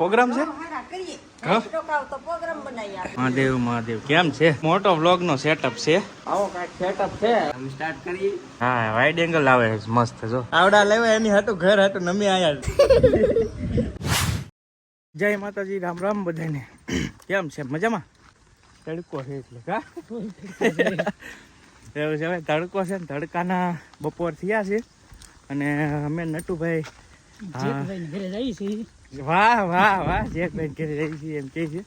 Programme છે મહાદેવ મહાદેવ કેમ છે? મોટો વ્લોગ નો સેટઅપ છે. આવો કાંઈક સેટઅપ છે. સ્ટાર્ટ કરીએ. હા વાઇડ એંગલ આવે છે મસ્ત. જો આવડા લેવા એની હતું ઘર હતું નમી આયા. જય માતાજી, રામ રામ બધાને. કેમ છે? મજામાં? તડકો છે એટલે કા એવું છે ભાઈ, તડકો છે ને તડકાના બપોર થયા છે અને અમે નટુભાઈ ઘરે જઈએ છીએ. વાહ વાહ વાહ, જેકભાઈ ઘરે જઈએ છીએ એમ કે છે.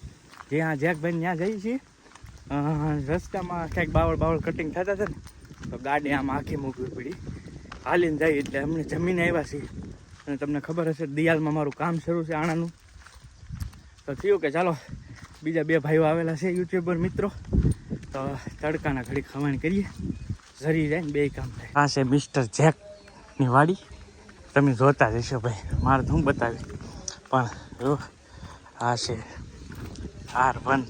જ્યાં જેકભાઈ ત્યાં જઈએ છીએ. રસ્તામાં ક્યાંક બાવળ કટિંગ થતા હતા ને તો ગાડી આમ આખી મૂકવી પડી. હાલીને જાય એટલે અમને જમીને આવ્યા છીએ. અને તમને ખબર હશે દિયાલમાં મારું કામ શરૂ છે આણાનું. તો થયું કે ચાલો બીજા બે ભાઈઓ આવેલા છે યુટ્યુબર મિત્રો, તો તડકાના ઘડી ખવાણ કરીએ. ઝરી જાય ને બે કામ થાય. આ છે મિસ્ટર જેકની વાડી. તમે જોતા જશો ભાઈ, મારે તો હું બતાવી પણ જો આ છે R15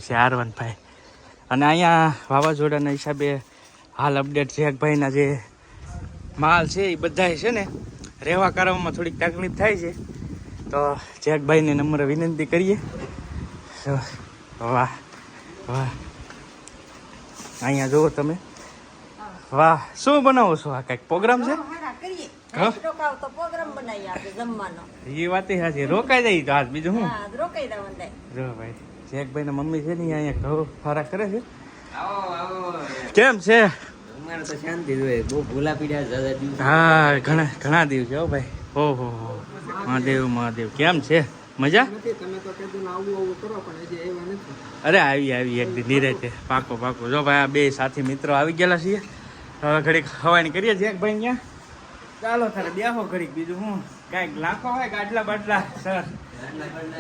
છે R15. અને અહીંયા વાવાઝોડાના હિસાબે હાલ અપડેટ જેકભાઈના જે માલ છે એ બધા છે ને રહેવા કરવામાં થોડીક તકલીફ થાય છે. તો જેકભાઈને નમ્ર વિનંતી કરીએ. વાહ વાહ, અહીંયા જુઓ તમે. વાહ, શું બનાવો છો? આ કઈક પ્રોગ્રામ છે? એ વાત સાચી, રોકાઈ જાય તો આજ બીજું હું જો ભાઈ જેકભાઈ ના મમ્મી છે ને અહીંયા ઘઉં ફારા કરે છે. કેમ છે? અમારે તો શાંતિ જોઈએ, બહુ ભૂલા પીડ્યા. હા ઘણા દિવસ હો ભાઈ. ઓહો મહાદેવ મહાદેવ, કેમ છે? મજા? અરે આવી એક દી નિરાતે પાકો. જો ભાઈ આ બે સાથી મિત્રો આવી ગયેલા છીએ. હવે ઘડીક હવાની કરીએ જેકભાઈ ત્યાં. ચાલો તારે બેહો ઘડીક, બીજું હું કાંઈક લાખો હોય ગાડલા બાટલા સર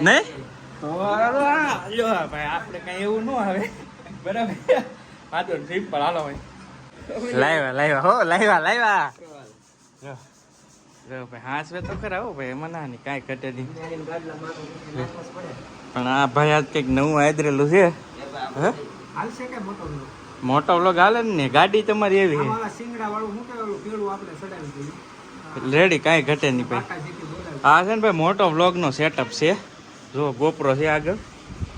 નહીં તો લો ભાઈ, આપણે કઈ એવું ન આવે બરાબર. આ તો ટ્રીપ પર હાલો ભાઈ. લાવ્યા જો ભાઈ હાંસવે તો ખરા હો ભાઈ, એમાં ના નહીં કાંઈ ઘટે નહીં. પણ આ ભાઈ આજ કંઈક નવું આદરેલું છે. હે મોટો વ્લોગ હાલે ને, ગાડી તમારી એવી રેડી, કાંઈ ઘટે નહીં ભાઈ. આ છે ને ભાઈ મોટો વ્લોગ નો સેટઅપ છે. જો ગોપરો છે આગળ,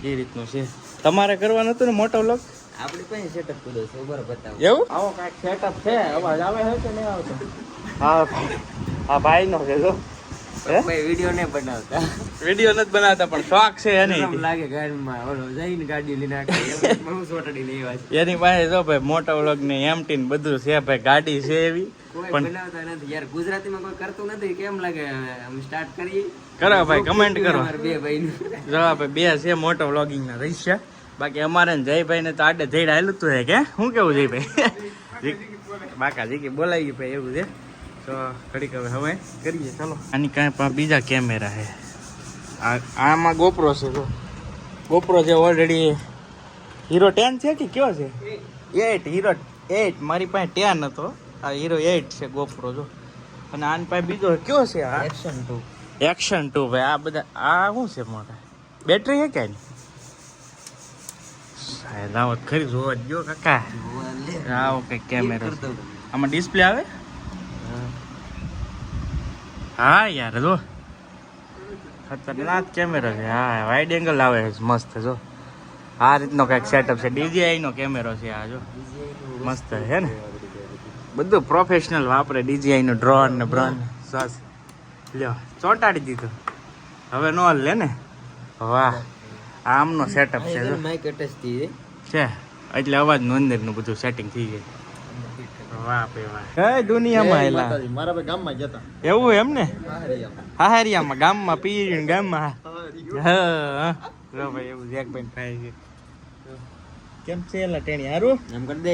એ રીતનું છે. તમારે કરવાનું હતું ને મોટો વ્લોગ? આપણી પાસે સેટઅપ કર્યો છે, બરાબર બતાવો. એવું આવો કાંઈક સેટઅપ છે. અવાજ આવે છે કે નહીં આવતો? હા ભાઈ નો છે. જો વિડીયો નહીં બનાવતા, વિડીયો નથી બનાવતા પણ શોખ છે એને. લાગે ગાડીમાં ઓલો જઈને ગાડી લઈને એની પાસે જો ભાઈ મોટા વ્લોગ ને એમટી ને બધું છે ભાઈ. ગાડી છે એવી પણ બનાવતા નથી યાર. ગુજરાતીમાં કોઈ કરતું નથી. કેમ લાગે? સ્ટાર્ટ કરીએ. કરો ભાઈ, કમેન્ટ કરો. બે ભાઈ જો ભાઈ બે છે મોટો વ્લોગિંગ ના રહી. બાકી અમારે જયભાઈ ને તો આડે જઈને આવેલું તું કે શું કેવું જયભાઈ? બાકા જીકી બોલાવી ભાઈ એવું છે. તો ઘડીક હવે કરીએ ચાલો. આની કાંઈ બીજા કેમેરા છે. આમાં ગોપરો છે. તો ગોપરો છે ઓલરેડી હીરો 10 છે કે કયો છે? 8 હીરો 8. મારી પાસે 10 હતો, આ હીરો 8 છે ગોપરો. જો અને આની પાસે બીજો કયો છે? આ એક્શન 2 ભાઈ. આ બધા આ શું છે? મોટા બેટરી છે કે લાવો ખરી જોવા જ ગયો કાકા. આવો કઈ કેમેરો આમાં ડિસ્પ્લે આવે. હા યાર જો ખતરનાક કેમેરો છે. હા વાઇડ એંગલ આવે છે મસ્ત. જો આ રીતનો કઈક સેટઅપ છે. DJI નો કેમેરો છે આ. જો મસ્ત છે ને, બધું પ્રોફેશનલ વાપરે. DJI નો ડ્રોન ને બ્રોન સાસ લ્યો ચોંટાડી દીધો. હવે નો લે ને. વાહ, આમનો સેટઅપ છે. જો માઇક અટેચ છે એટલે અવાજનું અંદરનું બધું સેટિંગ થઈ જાય. વાહ ભાઈ વાહ. કઈ દુનિયામાં એલા મારા ભાઈ ગામમાં જતા એવું એમ ને? હાહરિયામાં ગામમાં પીર ગામમાં. હા જો ભાઈ એવું જેકભાઈ ખાય છે. કેમ છે એલા ટેણી? હારું એમ કરી દે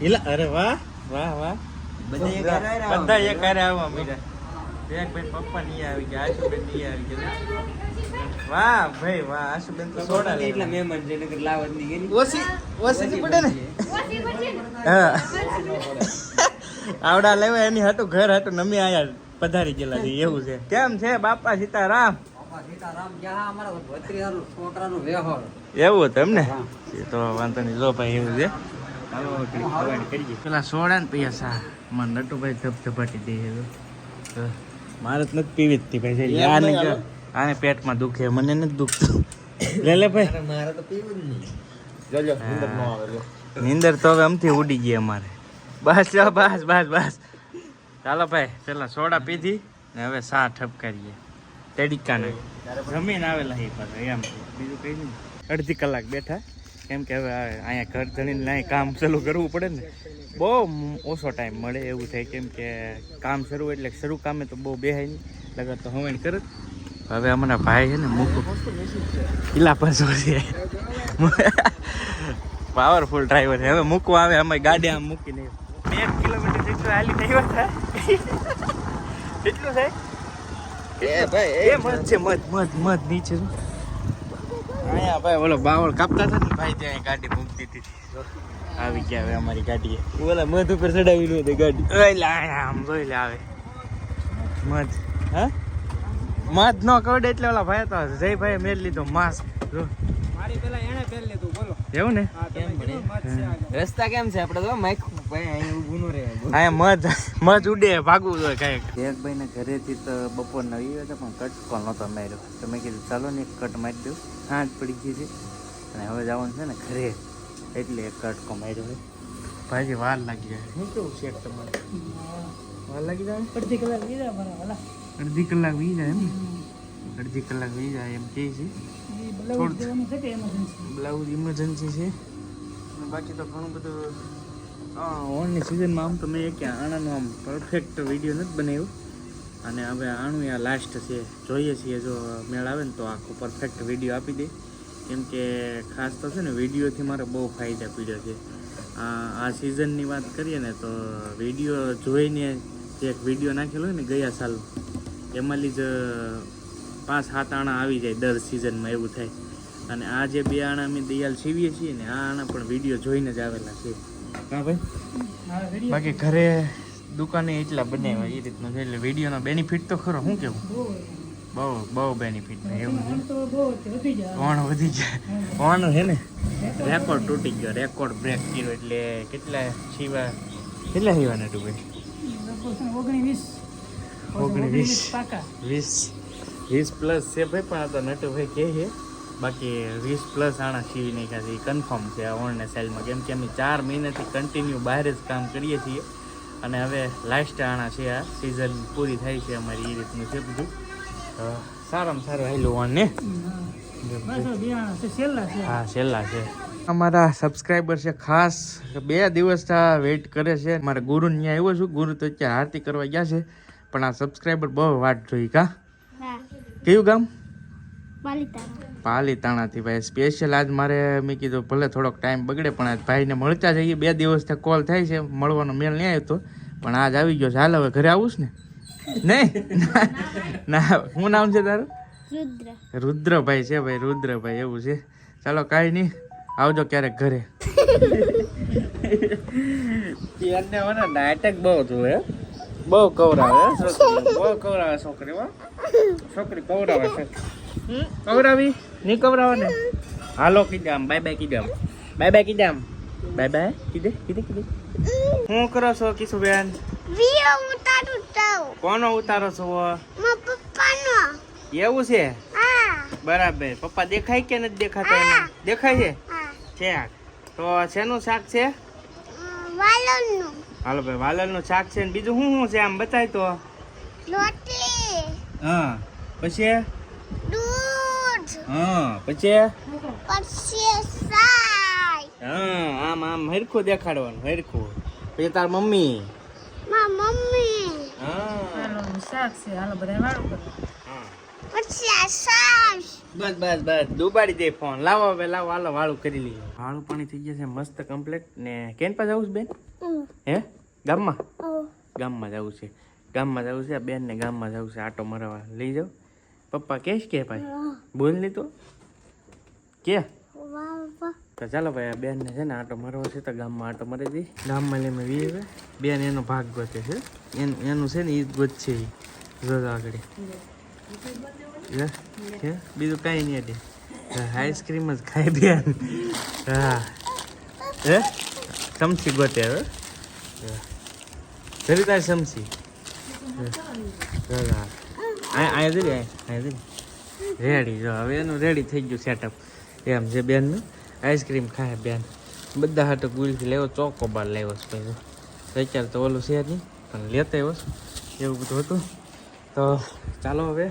એલા. અરે વાહ બધા એક હારે આવવા મીરા. જેકભાઈ પપ્પા નહીં આવી ગયા, આશુબેન નહીં આવી ગયા. વાહ ભાઈ વાહ, આશુબેન તો સોડા એટલે મહેમાન છે નકર લાવત ની ગઈ. ઓસી પડે ને. હા આવડા લેવા એની હતું ઘર હતું નમી આયા પધારી ગયેલા છે એવું છે. કેમ છે બાપા સીતારામ? એવું હતું એમ ને? તો વાંધો નહીં. જો ભાઈ એવું છે. પેલા સોડા ને પૈસા મને નટુભાઈ ધબધબાટી દે. મારે તો નથી પીવી જ તી ભાઈ આને પેટમાં દુખે મને નથી દુખતું લે ભાઈ મારે તો પીવું જ નહીં. જોજો નીંદર ન આવે લે. નીંદર તો હવે અમથી ઉડી ગઈ અમારે. બસ જો બસ બસ બસ ચાલો ભાઈ પેલા સોડા પીધી ને હવે સા ઠપકારીએ તેડીકાને જમીન આવેલા એ પાછા એમ બીજું કઈ નહીં. અડધી કલાક બેઠા કેમ કે હવે અહીંયા ઘર ધણીને અહીં કામ ચાલુ કરવું પડે ને બહુ ઓછો ટાઈમ મળે એવું થાય કેમ કે કામ શરૂ એટલે શરૂ કામે તો બહુ બેહાય નહીં લગર તો હવાઈ કરે. હવે અમારા ભાઈ છે ને મૂકું કિલ્લા પાછો છે પાવરફુલ ડ્રાઈવર છે. હવે મૂકવા આવે અમે ગાડી આમ મૂકીને 1 કિલોમીટર જેટલું હાલી નહીં થાય એટલું થાય એ ભાઈ એ મત છે મત નીચે અહીંયા ભાઈ ઓલો બાવળ કાપતા હતા ને ભાઈ ત્યાં ગાડી મૂકી દીધી આવી ગયા હવે અમારી ગાડી ઓલા મધ ઉપર ચડાવી લો ગાડી. એટલે આમ જોઈ લે આવે મધ હા મધ નો કવડે એટલે ઓલા ભાઈ તો જય ભાઈ મેળ લીધો માસ્ક જો મારી પેલા એને પહેર લીધું બોલો. એવું ને કેમ બને રસ્તા કેમ છે આપણે તો માઈક ભાઈ અહીં ઊભું ન રહે. અહીંયા મધ ઉડે ભાગવું જોઈએ કાંઈક. એક ભાઈ ને ઘરેથી તો બપોરના આવી હતા પણ કટકો નહોતો માર્યો તો મેં કીધું ચાલો ને એક કટ મારી દઉં. સાંજ પડી ગઈ છે અને હવે જવાનું છે ને ઘરે એટલે એક કટકો માર્યો છે. ભાઈજી વાર લાગી જાય શું કેવું છે તમારે વાર લાગી જાય અડધી કલાક લીધા મારા વાલા. અડધી કલાક વી જાય એમ અડધી કલાક વી જાય એમ કહે છે. બ્લાઉઝ દેવાનું છે કે emergency? બ્લાઉઝ ઇમરજન્સી છે અને બાકી તો ઘણું બધું ઓણની સિઝનમાં આમ તો મેં ક્યાં આણાનું આમ પરફેક્ટ વિડીયો નથી બનાવ્યો અને હવે આણું આ લાસ્ટ છે જોઈએ છીએ જો મેળ આવે ને તો આખો પરફેક્ટ વિડીયો આપી દે કેમ કે ખાસ તો છે ને વિડીયોથી મારે બહુ ફાયદા પીડ્યો છે. આ સિઝનની વાત કરીએ ને તો વિડીયો જોઈને જે એક વિડીયો નાખેલો હોય ને ગયા સાલ એમાંની જ 5-7 આણા આવી જાય દર સિઝનમાં એવું થાય. અને આ જે 2 આણા અમે દયાલ સીવીએ છીએ ને આ આણા પણ વિડીયો જોઈને જ આવેલા છે. હા ભાઈ બાકી ઘરે દુકાને એટલા બનાવ્યા એ રીતનું છે એટલે વિડીયોનો બેનિફિટ તો ખરો શું કેવું બહુ બેનિફિટ ને એવું કોણ વધી ગયા કોણ છે ને રેકોર્ડ તૂટી ગયો રેકોર્ડ બ્રેક કર્યો એટલે કેટલા સીવાના હતું ભાઈ 20 પ્લસ છે ભાઈ પણ આ તો નટુભાઈ કહે છે બાકી 20 પ્લસ આણા સીવી નાખ્યા છે એ કન્ફર્મ છે આ ઓણને સેલમાં કેમ કે અમે 4 મહિનાથી કન્ટિન્યુ બહાર જ કામ કરીએ છીએ અને હવે લાસ્ટ આણા છે આ સિઝન પૂરી થાય છે અમારી એ રીતનું છે બધું. સારામાં સારું હેલું ઓણ ને હા છેલ્લા છે. અમારા સબસ્ક્રાઈબર છે ખાસ 2 દિવસ વેઇટ કરે છે મારે ગુરુ ત્યાં આવ્યો છું ગુરુ તો અત્યારે આરતી કરવા ગયા છે પણ આ સબસ્ક્રાઈબર બહુ વાટ જોઈ કા કયું ગામ પાલીતાણાથી ભાઈ સ્પેશિયલ આજ મારે મેં કીધું ભલે થોડોક ટાઈમ બગડે પણ આજ ભાઈને મળતા જઈએ 2 દિવસથી કોલ થાય છે મળવાનો મેળ નહીં આવ્યો તો પણ આજ આવી ગયો છે હાલ હવે ઘરે આવું ને નહીં ના શું નામ છે તારું રુદ્રભાઈ છે ભાઈ રુદ્રભાઈ એવું છે ચાલો કાંઈ નહીં આવજો ક્યારેક ઘરે. નાટક બહુ જોવે બહુ કવરાવે છોકરી કવરાવે છે કવરાવી નહીં કવરાવે ને હાલો કીધે આમ બાય બાય કીધે આમ બાય બાય કીધે આમ બાય બાય કીધે શું કરો છો કિશુબેન કોનો ઉતારો છો એવું છે બરાબર પપ્પા દેખાય કે નથી દેખાતા એને દેખાય છે તો શેનું શાક છે હાલો ભાઈ વાલરનું શાક છે ને બીજું શું છે આમ બતાય તો હા પછી હા પછી હા આમ આમ હરખું દેખાડવાનું હરખું પછી તાર મમ્મી બસ દુબાડી દે ફોન લાવો હવે લાવો હાલો વાળું કરી લઈએ. વાળું પાણી થઈ ગયા છે મસ્ત કમ્પ્લીટ ને કેન પાસે જવું છે બેન હે ગામમાં જવું છે બેન ને ગામમાં જવું છે આટો મરાવા લઈ જાવ પપ્પા કેશ કે ભાઈ બોલ નહીં તો કે તો ચાલો ભાઈ આ બેન ને છે ને આટો મરવો છે તો ગામમાં આટો મરી જઈ ગામમાં લઈને વી બેન એનો ભાગ ગોતે છે એનું છે ને એ જ ગોત છે જો આગળ બીજું કઈ નહીં દે આઈસ્ક્રીમ જ ખાઈ બેન હા હે સમસી ગોતે હવે જરી તારી સમસી રેડી જો હવે એનું રેડી થઈ ગયું સેટઅપ એમ છે બેનનું આઈસ્ક્રીમ ખાય બેન બધા હાટો ગુલથી લેવો ચોકો બાર લેવો છે ભાઈ તો અત્યારે તો ઓલું છે નહીં પણ લેતા આવ્યો એવું બધું હતું તો ચાલો હવે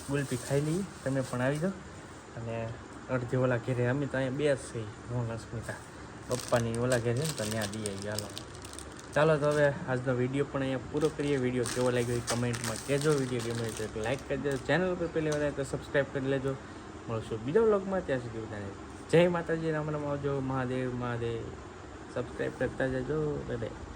ગુલપી ખાઈ લઈએ તમે પણ આવી જાઓ અને અડધી ઓલા ઘેરે અમે તો અહીંયા બે જ છીએ હું અસ્મિતા પપ્પાની ઓલા ઘેરે ને તો ત્યાં દઈએ ચાલો ચાલો તો હવે આજનો વિડીયો પણ અહીંયા પૂરો કરીએ વિડીયો કેવો લાગ્યો એ કમેન્ટમાં કહેજો વિડીયો ગમે તો એક લાઇક કરી દેજો ચેનલ પર પહેલી વાર તો સબસ્ક્રાઈબ કરી લેજો મળશું બીજા વ્લોગમાં ત્યાં સુધી બધાને જય માતાજી રામ રામ આવજો મહાદેવ મહાદેવ સબસ્ક્રાઈબ કરતા જજો બધાય